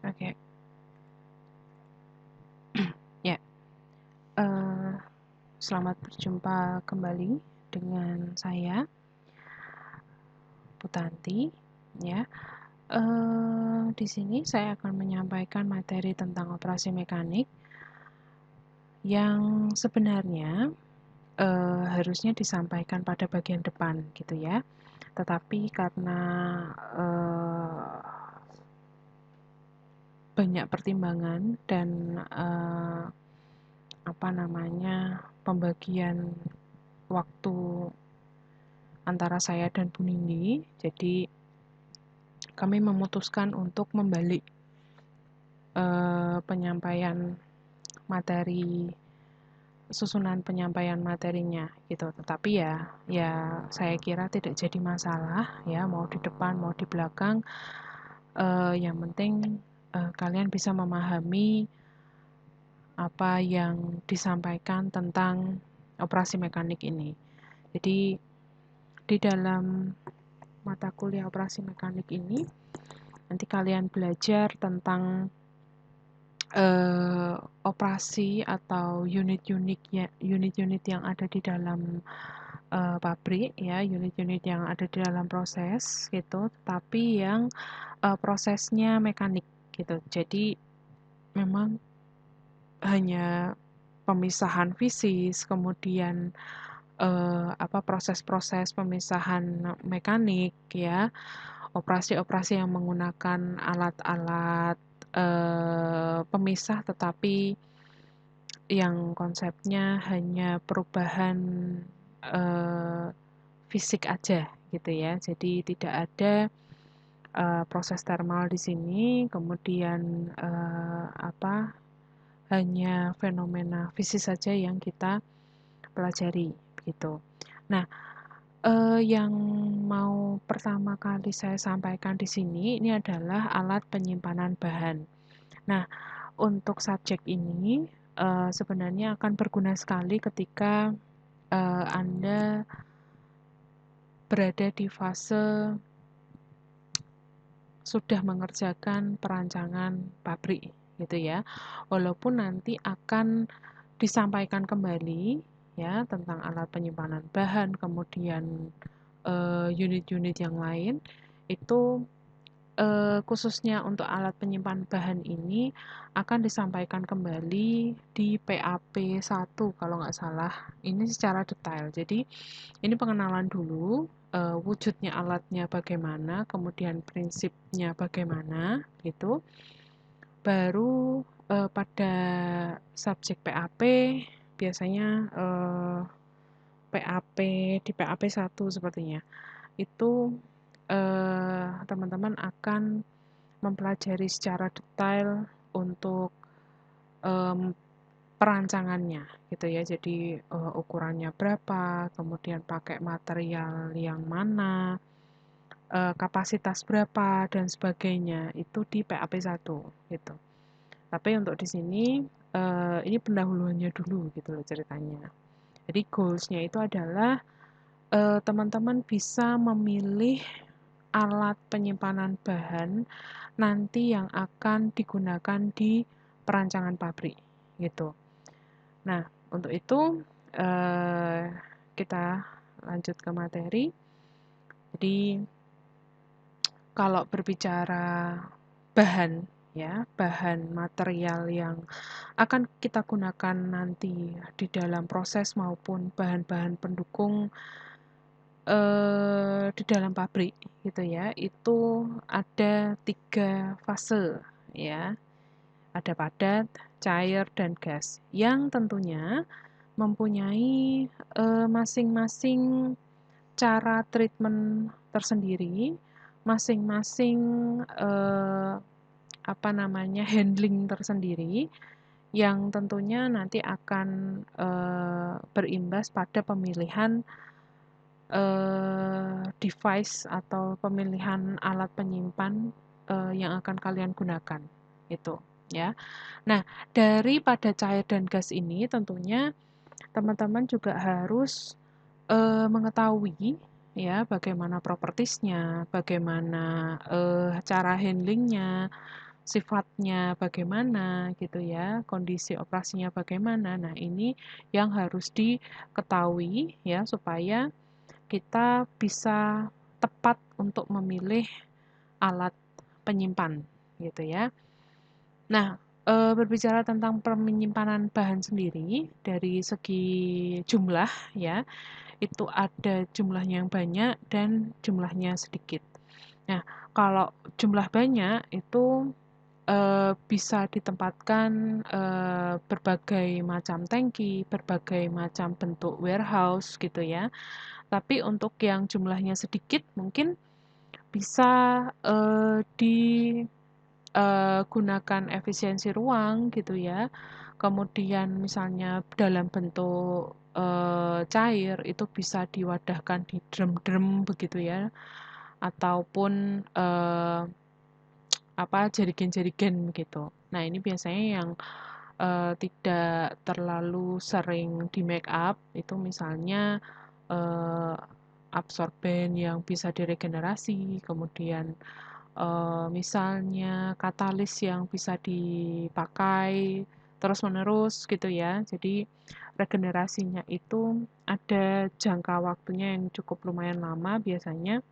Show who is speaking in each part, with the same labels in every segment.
Speaker 1: Oke. Ya, eee, selamat berjumpa kembali dengan saya, Putanti, ya. Di sini saya akan menyampaikan materi tentang operasi mekanik yang sebenarnya, harusnya disampaikan pada bagian depan gitu ya. Tetapi karena, eee, banyak pertimbangan dan, pembagian waktu antara saya dan Bu Nindi, jadi kami memutuskan untuk membalik penyampaian materi, susunan penyampaian materinya gitu. Tetapi ya saya kira tidak jadi masalah ya, mau di depan mau di belakang, yang penting kalian bisa memahami apa yang disampaikan tentang operasi mekanik ini. Jadi di dalam mata kuliah operasi mekanik ini nanti kalian belajar tentang operasi atau unit-unit yang ada di dalam pabrik ya, unit-unit yang ada di dalam proses gitu, tapi yang prosesnya mekanik gitu. Jadi memang hanya pemisahan fisis, kemudian proses-proses pemisahan mekanik ya, operasi-operasi yang menggunakan alat-alat pemisah, tetapi yang konsepnya hanya perubahan fisik aja gitu ya. Jadi tidak ada proses thermal di sini, kemudian hanya fenomena fisis saja yang kita pelajari gitu. Nah, yang mau pertama kali saya sampaikan di sini ini adalah alat penyimpanan bahan. Nah, untuk subjek ini sebenarnya akan berguna sekali ketika Anda berada di fase sudah mengerjakan perancangan pabrik gitu ya. Walaupun nanti akan disampaikan kembali ya tentang alat penyimpanan bahan, kemudian unit-unit yang lain itu khususnya untuk alat penyimpan bahan ini akan disampaikan kembali di PAP 1 kalau nggak salah. Ini secara detail. Jadi ini pengenalan dulu, wujudnya alatnya bagaimana, kemudian prinsipnya bagaimana gitu. Baru pada subjek PAP biasanya PAP di PAP 1 sepertinya. Itu teman-teman akan mempelajari secara detail untuk perancangannya gitu ya. Jadi ukurannya berapa, kemudian pakai material yang mana, kapasitas berapa dan sebagainya itu di PAP 1 gitu. Tapi untuk di sini ini pendahuluannya dulu gitu loh ceritanya. Jadi goals-nya itu adalah teman-teman bisa memilih alat penyimpanan bahan nanti yang akan digunakan di perancangan pabrik gitu. Nah, untuk itu kita lanjut ke materi. Jadi kalau berbicara bahan ya, bahan material yang akan kita gunakan nanti di dalam proses maupun bahan-bahan pendukung di dalam pabrik gitu ya, itu ada 3 fase ya. Ada padat, cair, dan gas yang tentunya mempunyai masing-masing cara treatment tersendiri, masing-masing handling tersendiri yang tentunya nanti akan berimbas pada pemilihan device atau pemilihan alat penyimpan yang akan kalian gunakan itu ya. Nah, daripada cair dan gas ini tentunya teman-teman juga harus mengetahui bagaimana propertiesnya, bagaimana cara handlingnya, sifatnya bagaimana gitu ya, kondisi operasinya bagaimana. Nah, ini yang harus diketahui ya supaya kita bisa tepat untuk memilih alat penyimpan gitu ya. Nah, berbicara tentang penyimpanan bahan sendiri dari segi jumlah ya, itu ada jumlahnya yang banyak dan jumlahnya sedikit. Nah, kalau jumlah banyak itu bisa ditempatkan berbagai macam tangki, berbagai macam bentuk warehouse gitu ya. Tapi untuk yang jumlahnya sedikit mungkin bisa digunakan efisiensi ruang gitu ya. Kemudian misalnya dalam bentuk cair itu bisa diwadahkan di drum-drum begitu ya, ataupun jerigen-jerigen begitu. Nah, ini biasanya yang tidak terlalu sering di make up itu misalnya eee, absorben yang bisa diregenerasi, kemudian misalnya katalis yang bisa dipakai terus-menerus gitu ya. Jadi regenerasinya itu ada jangka waktunya yang cukup lumayan lama biasanya.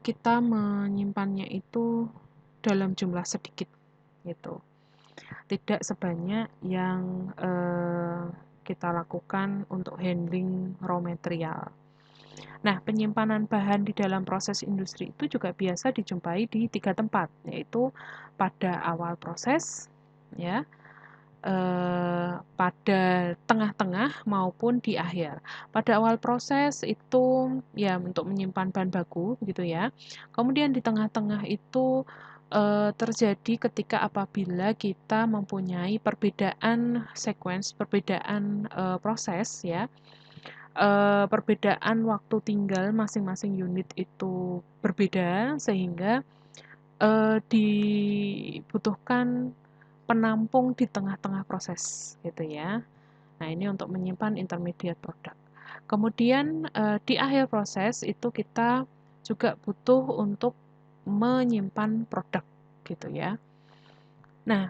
Speaker 1: Kita menyimpannya itu dalam jumlah sedikit gitu. Tidak sebanyak yang kita lakukan untuk handling raw material. Nah, penyimpanan bahan di dalam proses industri itu juga biasa dijumpai di 3 tempat, yaitu pada awal proses, ya, pada tengah-tengah maupun di akhir. Pada awal proses itu ya untuk menyimpan bahan baku gitu ya. Kemudian di tengah-tengah itu terjadi ketika apabila kita mempunyai perbedaan sequence, perbedaan proses ya, perbedaan waktu tinggal masing-masing unit itu berbeda sehingga dibutuhkan penampung di tengah-tengah proses gitu ya. Nah, ini untuk menyimpan intermediate product. Kemudian di akhir proses itu kita juga butuh untuk menyimpan produk gitu ya. Nah,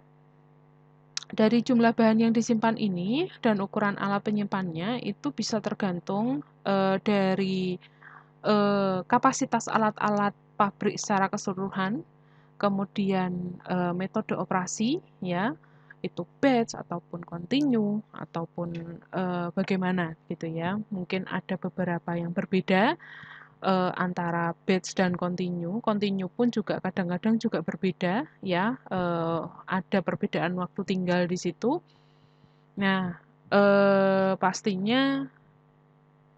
Speaker 1: dari jumlah bahan yang disimpan ini dan ukuran alat penyimpannya itu bisa tergantung dari kapasitas alat-alat pabrik secara keseluruhan, kemudian metode operasi ya, itu batch ataupun continue ataupun bagaimana gitu ya. Mungkin ada beberapa yang berbeda antara batch dan continue. Continue pun juga kadang-kadang juga berbeda ya, ada perbedaan waktu tinggal di situ. Nah, pastinya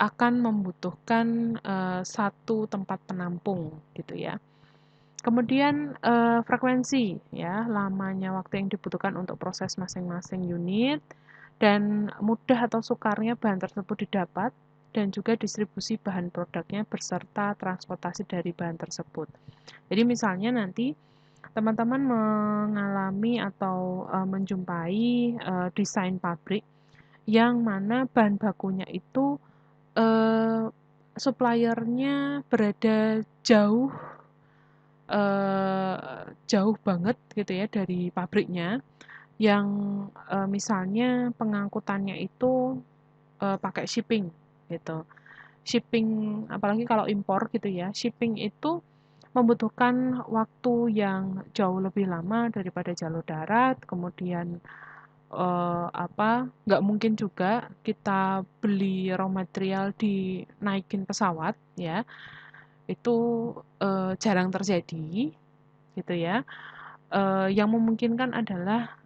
Speaker 1: akan membutuhkan satu tempat penampung gitu ya. Kemudian frekuensi ya, lamanya waktu yang dibutuhkan untuk proses masing-masing unit dan mudah atau sukarnya bahan tersebut didapat dan juga distribusi bahan produknya beserta transportasi dari bahan tersebut. Jadi misalnya nanti teman-teman mengalami atau menjumpai desain pabrik yang mana bahan bakunya itu eh, suppliernya berada jauh banget gitu ya dari pabriknya, yang misalnya pengangkutannya itu pakai shipping gitu. Shipping apalagi kalau impor gitu ya, shipping itu membutuhkan waktu yang jauh lebih lama daripada jalur darat, kemudian nggak mungkin juga kita beli raw material dinaikin pesawat ya, itu jarang terjadi gitu ya. Yang memungkinkan adalah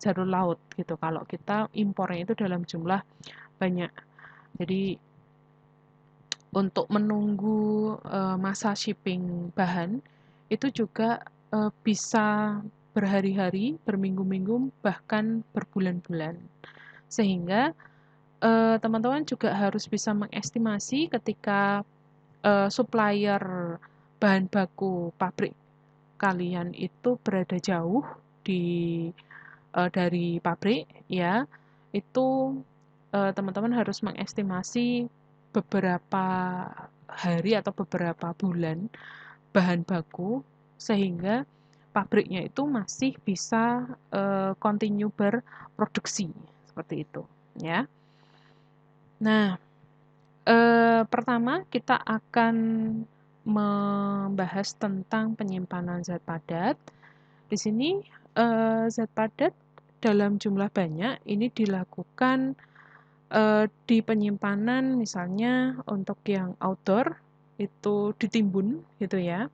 Speaker 1: jalur laut gitu kalau kita impornya itu dalam jumlah banyak. Jadi untuk menunggu masa shipping bahan itu juga bisa berhari-hari, berminggu-minggu, bahkan berbulan-bulan. Sehingga teman-teman juga harus bisa mengestimasi ketika supplier bahan baku pabrik kalian itu berada jauh dari pabrik ya, itu teman-teman harus mengestimasi beberapa hari atau beberapa bulan bahan baku sehingga pabriknya itu masih bisa continue berproduksi seperti itu, ya. Nah, pertama kita akan membahas tentang penyimpanan zat padat. Di sini zat padat dalam jumlah banyak ini dilakukan di penyimpanan, misalnya untuk yang outdoor itu ditimbun gitu ya.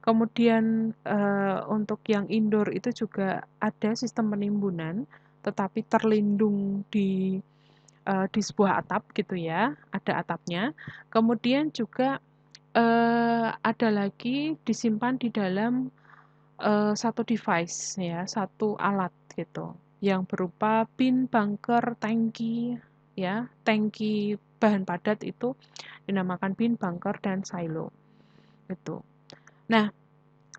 Speaker 1: Kemudian untuk yang indoor itu juga ada sistem penimbunan, tetapi terlindung di sebuah atap gitu ya, ada atapnya. Kemudian juga ada lagi disimpan di dalam satu device ya, satu alat gitu, yang berupa bin, bunker, tangki ya. Tangki bahan padat itu dinamakan bin, bunker, dan silo gitu. Nah,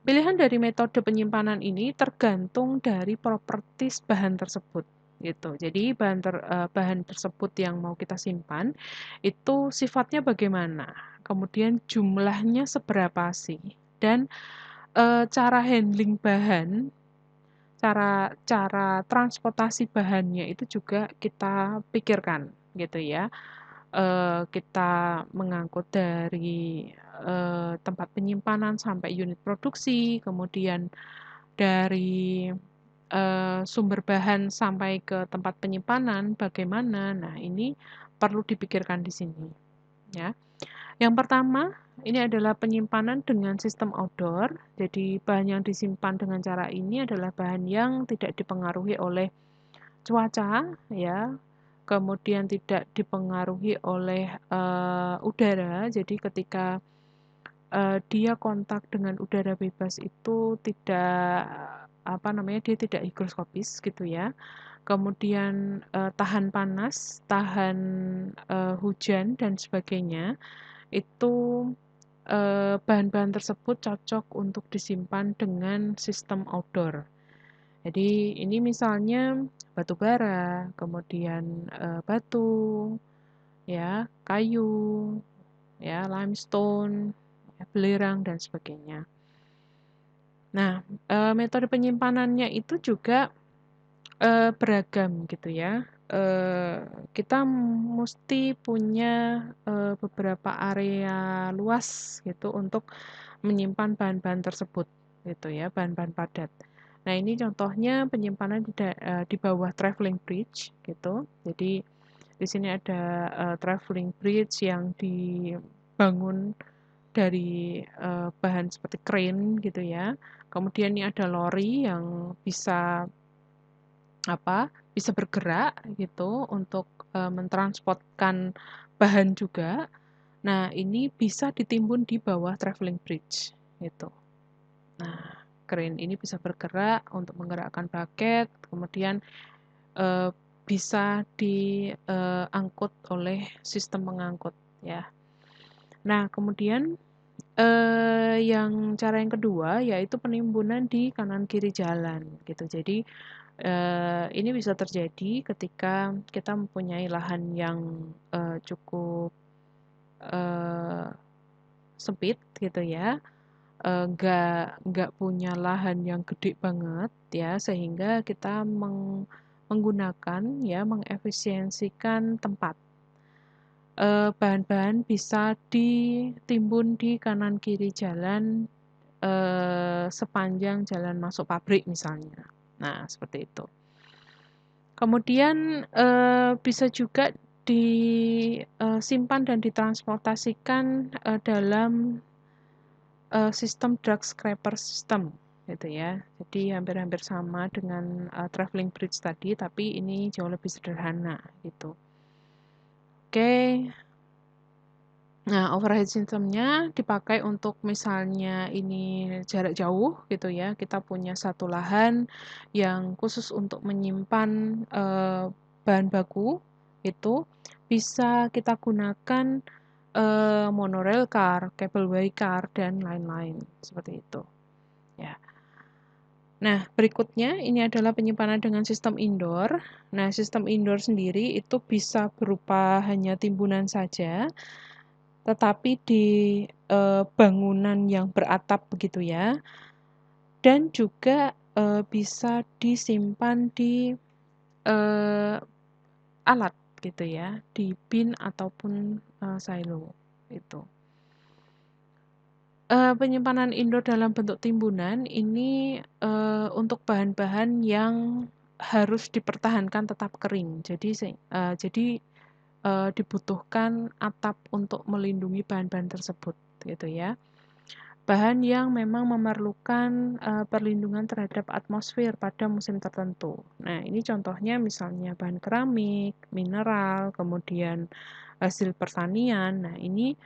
Speaker 1: pilihan dari metode penyimpanan ini tergantung dari properties bahan tersebut gitu. Jadi bahan tersebut yang mau kita simpan itu sifatnya bagaimana, kemudian jumlahnya seberapa sih, dan cara handling bahan, cara cara transportasi bahannya itu juga kita pikirkan gitu ya. Kita mengangkut dari tempat penyimpanan sampai unit produksi, kemudian dari sumber bahan sampai ke tempat penyimpanan bagaimana. Nah, ini perlu dipikirkan di sini ya. Yang pertama, ini adalah penyimpanan dengan sistem outdoor. Jadi, bahan yang disimpan dengan cara ini adalah bahan yang tidak dipengaruhi oleh cuaca ya, kemudian tidak dipengaruhi oleh udara. Jadi ketika dia kontak dengan udara bebas itu tidak dia tidak higroskopis gitu ya. Kemudian tahan panas, tahan hujan dan sebagainya. Itu bahan-bahan tersebut cocok untuk disimpan dengan sistem outdoor. Jadi ini misalnya batu bara, kemudian batu, ya, kayu, ya, limestone, ya, belerang dan sebagainya. Nah, metode penyimpanannya itu juga beragam gitu ya. Kita mesti punya beberapa area luas gitu untuk menyimpan bahan-bahan tersebut gitu ya, bahan-bahan padat. Nah, ini contohnya penyimpanan di bawah traveling bridge gitu. Jadi di sini ada traveling bridge yang dibangun dari bahan seperti crane gitu ya. Kemudian ini ada lori yang bisa bisa bergerak gitu untuk mentransportkan bahan juga. Nah, ini bisa ditimbun di bawah traveling bridge gitu. Nah, crane ini bisa bergerak untuk menggerakkan bucket, kemudian bisa diangkut oleh sistem pengangkut ya. Nah, kemudian cara yang kedua yaitu penimbunan di kanan kiri jalan gitu. Jadi ini bisa terjadi ketika kita mempunyai lahan yang cukup sempit gitu ya, nggak punya lahan yang gede banget ya, sehingga kita menggunakan ya, mengefisiensikan tempat. Bahan-bahan bisa ditimbun di kanan kiri jalan sepanjang jalan masuk pabrik misalnya. Nah, seperti itu. Kemudian bisa juga disimpan dan ditransportasikan dalam sistem drag scraper system gitu ya. Jadi hampir-hampir sama dengan traveling bridge tadi, tapi ini jauh lebih sederhana gitu. Oke. Nah, overhead system-nya dipakai untuk misalnya ini jarak jauh gitu ya. Kita punya satu lahan yang khusus untuk menyimpan bahan baku itu bisa kita gunakan monorail car, cableway car dan lain-lain seperti itu. Ya. Nah, berikutnya ini adalah penyimpanan dengan sistem indoor. Nah, sistem indoor sendiri itu bisa berupa hanya timbunan saja, tetapi di bangunan yang beratap begitu ya. dan juga bisa disimpan di alat gitu ya, di bin ataupun silo itu. Penyimpanan indoor dalam bentuk timbunan ini untuk bahan-bahan yang harus dipertahankan tetap kering. Jadi dibutuhkan atap untuk melindungi bahan-bahan tersebut gitu ya. Bahan yang memang memerlukan perlindungan terhadap atmosfer pada musim tertentu. Nah, ini contohnya misalnya bahan keramik, mineral, kemudian hasil pertanian. Nah, ini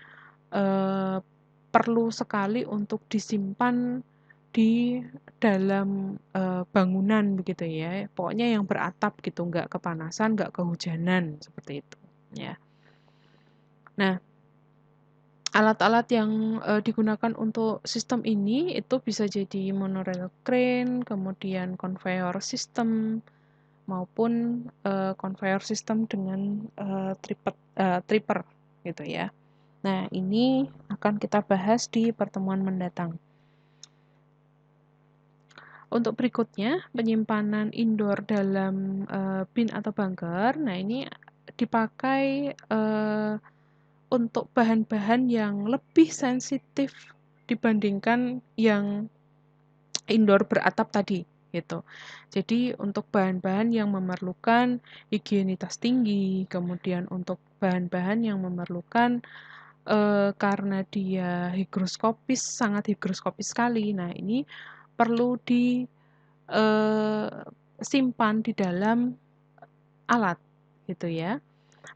Speaker 1: eh, perlu sekali untuk disimpan di dalam bangunan begitu ya. Pokoknya yang beratap gitu, nggak kepanasan, nggak kehujanan seperti itu. Ya. Nah, alat-alat yang digunakan untuk sistem ini itu bisa jadi monorail crane, kemudian conveyor system, maupun conveyor system dengan tripper gitu ya. Nah, ini akan kita bahas di pertemuan mendatang. Untuk berikutnya, penyimpanan indoor dalam bin atau bunker. Nah, ini dipakai untuk bahan-bahan yang lebih sensitif dibandingkan yang indoor beratap tadi gitu. Jadi untuk bahan-bahan yang memerlukan higienitas tinggi, kemudian untuk bahan-bahan yang memerlukan karena dia higroskopis, sangat higroskopis sekali. Nah, ini perlu disimpan di dalam alat gitu ya.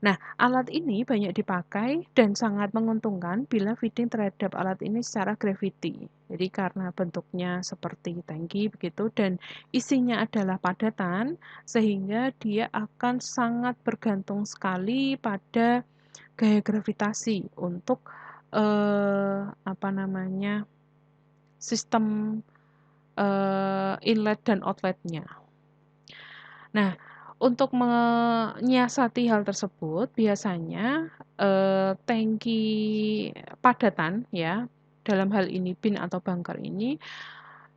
Speaker 1: Nah, alat ini banyak dipakai dan sangat menguntungkan bila feeding terhadap alat ini secara gravity. Jadi karena bentuknya seperti tangki begitu dan isinya adalah padatan, sehingga dia akan sangat bergantung sekali pada gaya gravitasi untuk apa namanya sistem inlet dan outletnya. Nah, untuk menyiasati hal tersebut, biasanya tangki padatan ya, dalam hal ini bin atau bunker ini,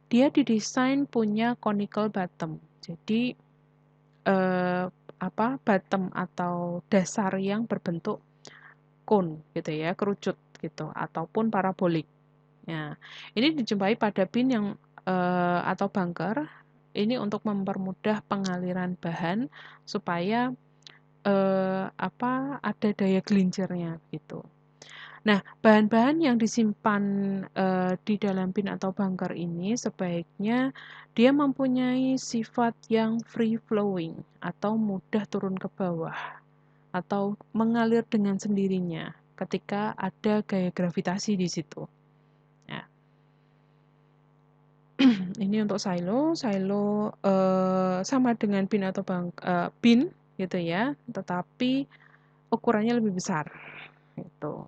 Speaker 1: dia didesain punya conical bottom. Jadi bottom atau dasar yang berbentuk cone gitu ya, kerucut gitu, ataupun parabolik. Nah, ini dijumpai pada bin yang atau bunker ini untuk mempermudah pengaliran bahan supaya ada daya gelincirnya gitu. Nah, bahan-bahan yang disimpan di dalam bin atau bunker ini sebaiknya dia mempunyai sifat yang free flowing atau mudah turun ke bawah atau mengalir dengan sendirinya ketika ada gaya gravitasi di situ. Ya. Ini untuk silo sama dengan bin atau bin gitu ya, tetapi ukurannya lebih besar gitu.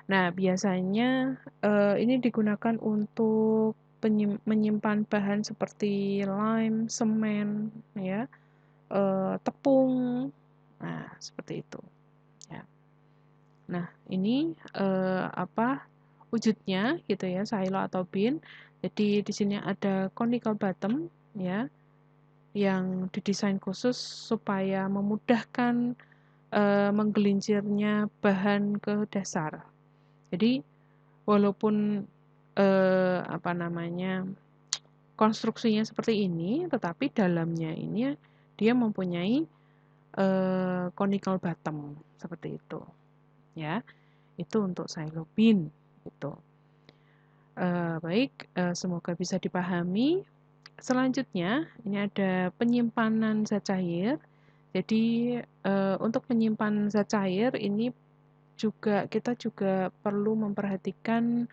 Speaker 1: Nah, biasanya ini digunakan untuk menyimpan bahan seperti lime, semen, ya, tepung, nah seperti itu. Ya. Nah, ini wujudnya gitu ya, silo atau bin. Jadi di sini ada conical bottom ya, yang didesain khusus supaya memudahkan menggelincirnya bahan ke dasar. Jadi walaupun konstruksinya seperti ini, tetapi dalamnya ini dia mempunyai conical bottom seperti itu, ya. Itu untuk silo bin gitu. Baik, semoga bisa dipahami. Selanjutnya, ini ada penyimpanan zat cair. Jadi, untuk menyimpan zat cair ini kita juga perlu memperhatikan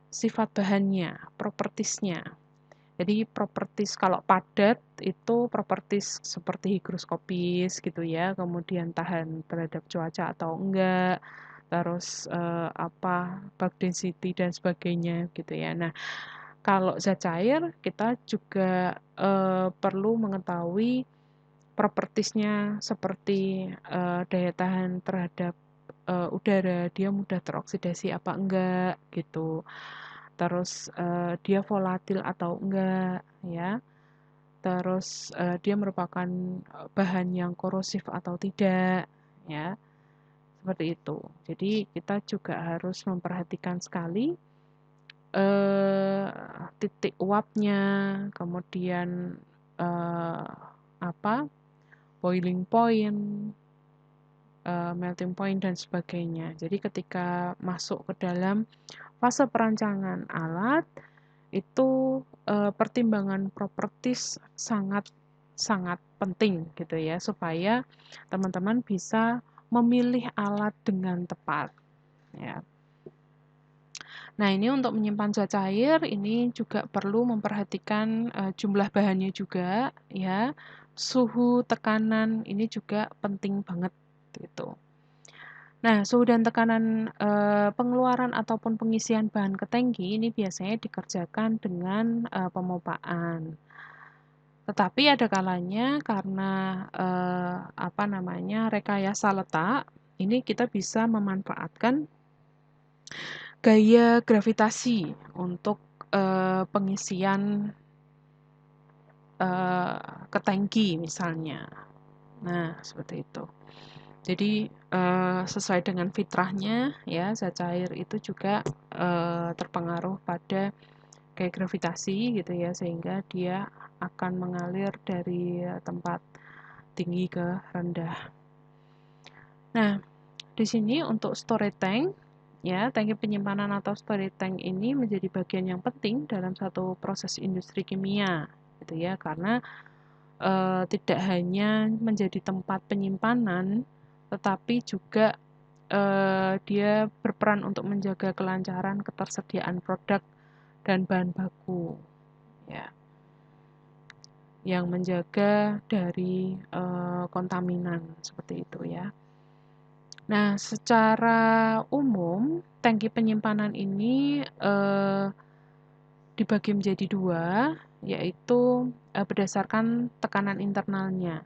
Speaker 1: sifat bahannya, propertiesnya. Jadi properties kalau padat itu properties seperti higroskopis gitu ya, kemudian tahan terhadap cuaca atau enggak, terus bulk density dan sebagainya gitu ya. Nah, kalau zat cair kita juga perlu mengetahui propertiesnya seperti daya tahan terhadap udara, dia mudah teroksidasi apa enggak gitu. terus dia volatil atau enggak, ya. Terus dia merupakan bahan yang korosif atau tidak, ya. Seperti itu. Jadi kita juga harus memperhatikan sekali eh, titik uapnya, kemudian eh, apa boiling point, melting point dan sebagainya. Jadi ketika masuk ke dalam fase perancangan alat itu pertimbangan properties sangat sangat penting gitu ya supaya teman-teman bisa memilih alat dengan tepat ya. Nah, ini untuk menyimpan zat cair ini juga perlu memperhatikan jumlah bahannya juga ya. Suhu, tekanan ini juga penting banget gitu. Nah, suhu dan tekanan pengeluaran ataupun pengisian bahan ke tangki ini biasanya dikerjakan dengan pemompaan. Tetapi ada kalanya karena rekayasa letak, ini kita bisa memanfaatkan gaya gravitasi untuk pengisian ke tangki misalnya. Nah, seperti itu. Jadi sesuai dengan fitrahnya ya zat cair itu juga terpengaruh pada gaya gravitasi gitu ya sehingga dia akan mengalir dari tempat tinggi ke rendah. Nah, di sini untuk storage tank ya, tangki penyimpanan atau storage tank ini menjadi bagian yang penting dalam satu proses industri kimia gitu ya karena tidak hanya menjadi tempat penyimpanan tetapi juga dia berperan untuk menjaga kelancaran ketersediaan produk dan bahan baku ya yang menjaga dari kontaminan seperti itu ya. Nah, secara umum tangki penyimpanan ini dibagi menjadi dua, yaitu berdasarkan tekanan internalnya.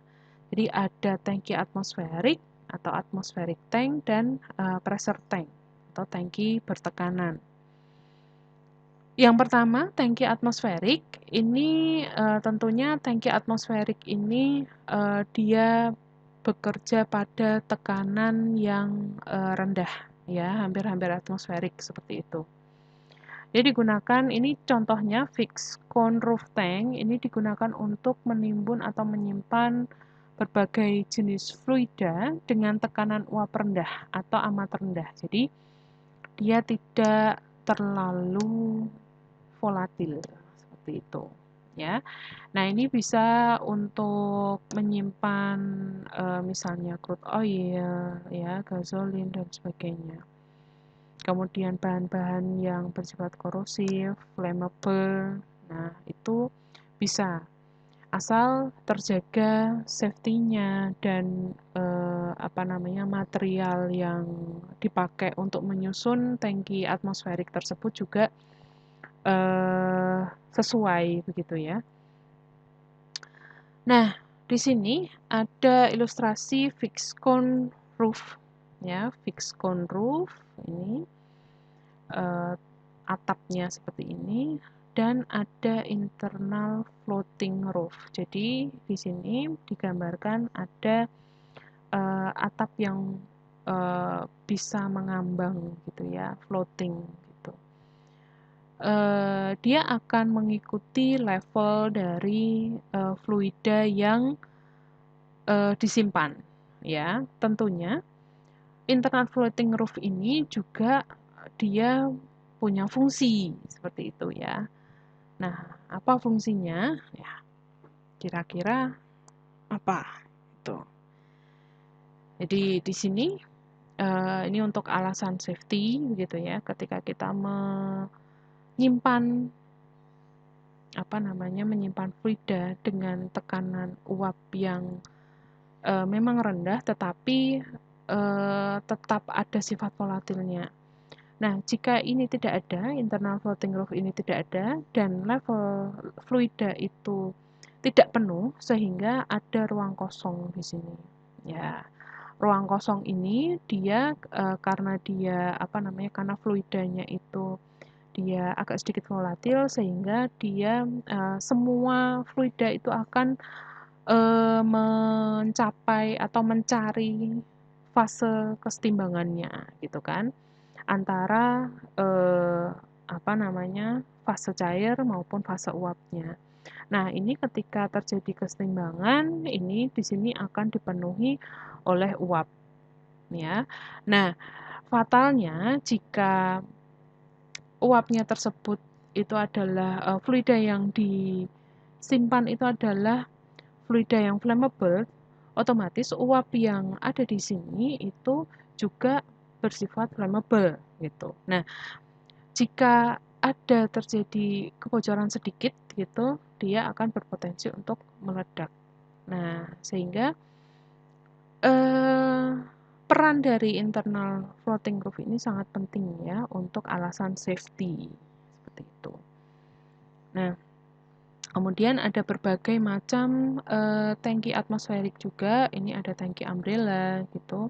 Speaker 1: Jadi ada tangki atmosferik atau atmospheric tank dan pressure tank atau tangki bertekanan. Yang pertama, tangki atmosferik ini tentunya tangki atmosferik ini dia bekerja pada tekanan yang rendah ya, hampir-hampir atmosferik seperti itu. Jadi digunakan ini contohnya fixed cone roof tank ini digunakan untuk menimbun atau menyimpan berbagai jenis fluida dengan tekanan uap rendah atau amat rendah. Jadi dia tidak terlalu volatil seperti itu ya. Nah, ini bisa untuk menyimpan misalnya crude oil ya, gasolin dan sebagainya. Kemudian bahan-bahan yang bersifat korosif, flammable. Nah, itu bisa asal terjaga safety-nya dan material yang dipakai untuk menyusun tangki atmosferik tersebut juga sesuai begitu ya. Nah, di sini ada ilustrasi fixed cone roof ya, fixed cone roof ini atapnya seperti ini dan ada internal floating roof. Jadi di sini digambarkan ada atap yang bisa mengambang gitu ya, floating gitu. Dia akan mengikuti level dari fluida yang disimpan ya. Tentunya internal floating roof ini juga dia punya fungsi seperti itu ya. Nah, apa fungsinya? Ya, kira-kira apa? Itu. Jadi di sini ini untuk alasan safety begitu ya. Ketika kita menyimpan menyimpan fluida dengan tekanan uap yang memang rendah tetapi tetap ada sifat volatilnya. Nah, jika ini tidak ada, internal floating roof ini tidak ada, dan level fluida itu tidak penuh, sehingga ada ruang kosong di sini. Ya, ruang kosong ini dia karena dia karena fluidanya itu dia agak sedikit volatil sehingga dia semua fluida itu akan mencapai atau mencari fase kesetimbangannya gitu kan antara fase cair maupun fase uapnya. Nah, ini ketika terjadi kesetimbangan, ini di sini akan dipenuhi oleh uap ya. Nah, fatalnya jika uapnya tersebut itu adalah fluida yang disimpan itu adalah fluida yang flammable, otomatis uap yang ada di sini itu juga bersifat flammable gitu. Nah, jika ada terjadi kebocoran sedikit gitu, dia akan berpotensi untuk meledak. Nah, sehingga eh, peran dari internal floating roof ini sangat penting ya untuk alasan safety seperti itu. Nah, kemudian ada berbagai macam tangki atmosferik juga. Ini ada tangki umbrella gitu.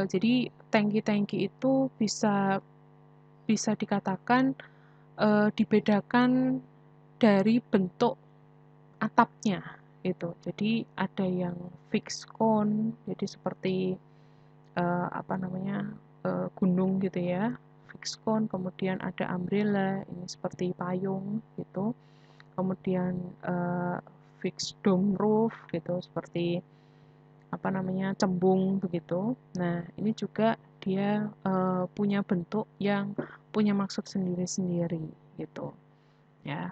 Speaker 1: Jadi tangki-tangki itu bisa dikatakan dibedakan dari bentuk atapnya gitu. Jadi ada yang fixed cone, jadi seperti gunung gitu ya, fixed cone. Kemudian ada umbrella, ini seperti payung gitu. Kemudian fixed dome roof gitu, seperti cembung begitu. Nah, ini juga dia punya bentuk yang punya maksud sendiri-sendiri gitu ya.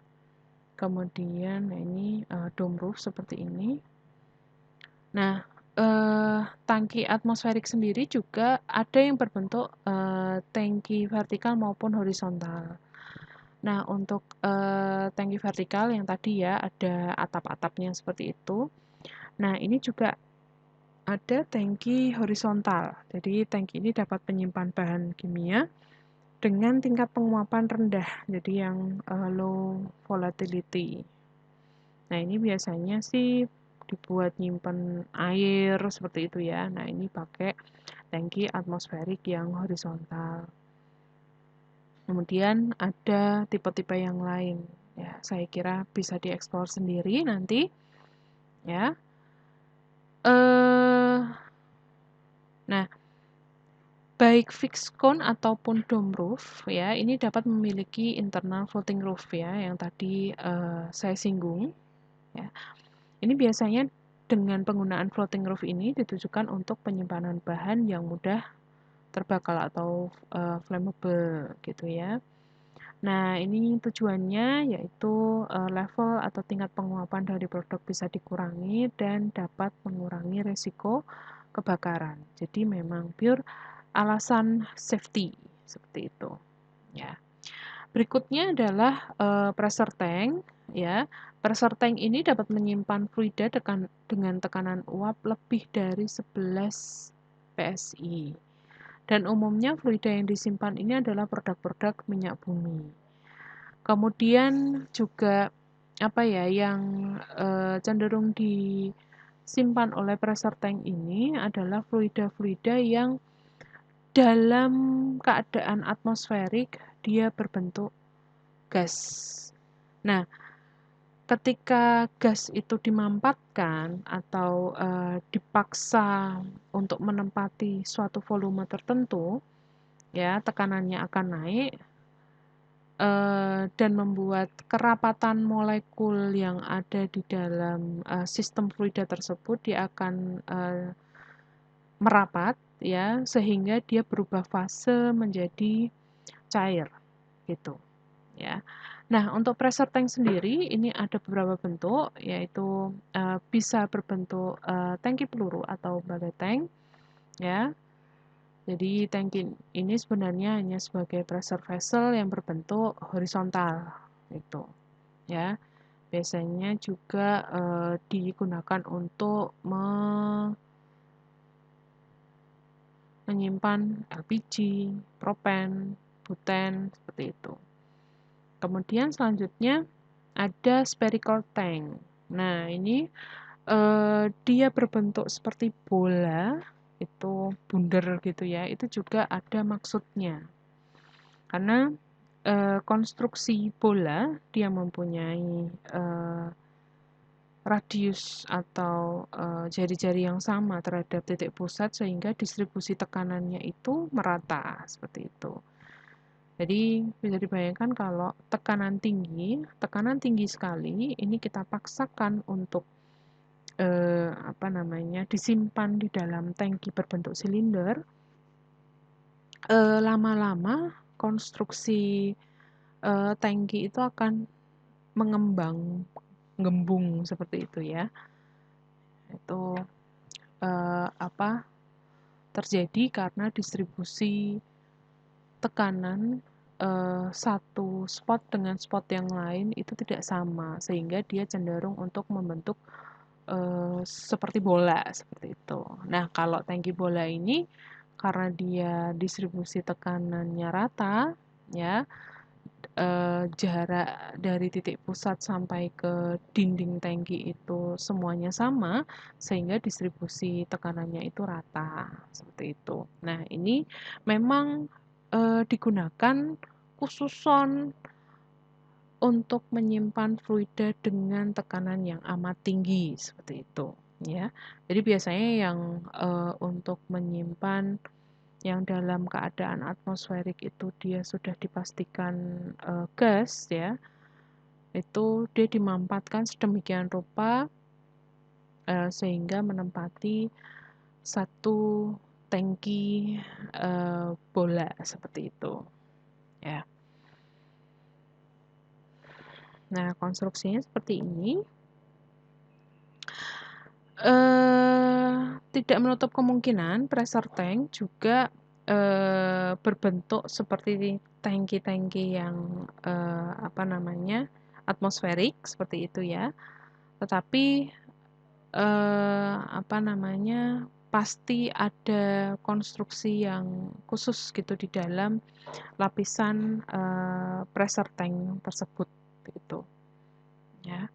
Speaker 1: Kemudian ini dome roof seperti ini. Nah, tangki atmosferik sendiri juga ada yang berbentuk tangki vertikal maupun horizontal. Nah, untuk tangki vertikal yang tadi ya ada atap-atapnya seperti itu. Nah, ini juga ada tangki horizontal. Jadi, tangki ini dapat menyimpan bahan kimia dengan tingkat penguapan rendah, jadi yang low volatility. Nah, ini biasanya sih dibuat nyimpan air seperti itu ya. Nah, ini pakai tangki atmosferik yang horizontal. Kemudian ada tipe-tipe yang lain. Ya, saya kira bisa dieksplor sendiri nanti. Ya. Nah, baik fixed cone ataupun dome roof ya, ini dapat memiliki internal floating roof ya, yang tadi saya singgung. Ya. Ini biasanya dengan penggunaan floating roof ini ditujukan untuk penyimpanan bahan yang mudah terbakar atau flammable gitu ya. Nah, ini tujuannya yaitu level atau tingkat penguapan dari produk bisa dikurangi dan dapat mengurangi risiko kebakaran. Jadi memang pure alasan safety seperti itu ya. Berikutnya adalah pressure tank ya. Pressure tank ini dapat menyimpan fluida dengan tekanan uap lebih dari 11 PSI. Dan umumnya fluida yang disimpan ini adalah produk-produk minyak bumi. Kemudian juga yang cenderung disimpan oleh pressure tank ini adalah fluida-fluida yang dalam keadaan atmosferik dia berbentuk gas. Nah, ketika gas itu dimampatkan atau dipaksa untuk menempati suatu volume tertentu, ya tekanannya akan naik dan membuat kerapatan molekul yang ada di dalam sistem fluida tersebut dia akan merapat ya sehingga dia berubah fase menjadi cair gitu ya. Nah, untuk pressure tank sendiri ini ada beberapa bentuk yaitu bisa berbentuk tangki peluru atau balai tank ya. Jadi tangki ini sebenarnya hanya sebagai pressure vessel yang berbentuk horizontal gitu ya. Biasanya juga digunakan untuk menyimpan LPG, propen, buten, seperti itu. Kemudian selanjutnya ada spherical tank. Nah, ini dia berbentuk seperti bola, itu bundar gitu ya. Itu juga ada maksudnya. Karena konstruksi bola, dia mempunyai radius atau jari-jari yang sama terhadap titik pusat sehingga distribusi tekanannya itu merata seperti itu. Jadi bisa dibayangkan kalau tekanan tinggi sekali, ini kita paksakan untuk disimpan di dalam tangki berbentuk silinder. Lama-lama konstruksi tangki itu akan gembung seperti itu ya. Itu terjadi karena distribusi tekanan satu spot dengan spot yang lain itu tidak sama sehingga dia cenderung untuk membentuk seperti bola seperti itu. Nah, kalau tangki bola ini karena dia distribusi tekanannya rata ya, jarak dari titik pusat sampai ke dinding tangki itu semuanya sama sehingga distribusi tekanannya itu rata seperti itu. Nah, ini memang digunakan khususon untuk menyimpan fluida dengan tekanan yang amat tinggi seperti itu ya. Jadi biasanya yang untuk menyimpan yang dalam keadaan atmosferik itu dia sudah dipastikan gas ya, itu dia dimampatkan sedemikian rupa sehingga menempati satu tangki bola seperti itu ya. Nah, konstruksinya seperti ini. Tidak menutup kemungkinan pressure tank juga berbentuk seperti tangki-tangki yang atmosferik seperti itu ya. Tetapi pasti ada konstruksi yang khusus gitu di dalam lapisan pressure tank tersebut gitu ya.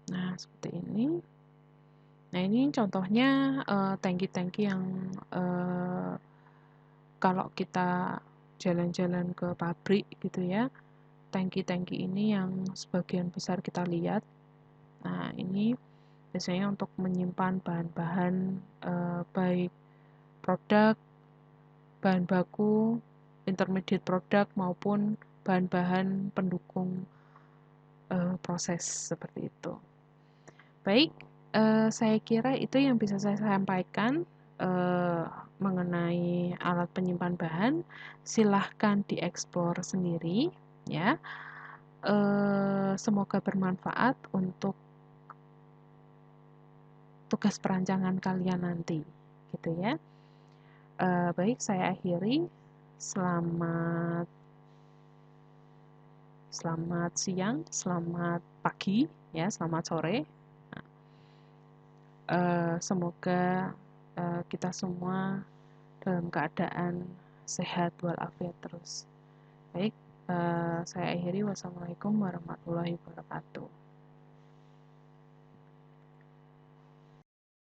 Speaker 1: Nah, seperti ini. Nah, ini contohnya tangki-tangki yang kalau kita jalan-jalan ke pabrik gitu ya, tangki-tangki ini yang sebagian besar kita lihat. Nah, ini biasanya untuk menyimpan bahan-bahan baik produk, bahan baku, intermediate produk maupun bahan-bahan pendukung proses seperti itu. Baik, saya kira itu yang bisa saya sampaikan mengenai alat penyimpan bahan. Silahkan dieksplor sendiri ya. Semoga bermanfaat untuk tugas perancangan kalian nanti gitu ya. Baik, saya akhiri. Selamat siang, selamat pagi ya, selamat sore. Semoga kita semua dalam keadaan sehat walafiat terus. Baik, saya akhiri. Wassalamualaikum warahmatullahi wabarakatuh.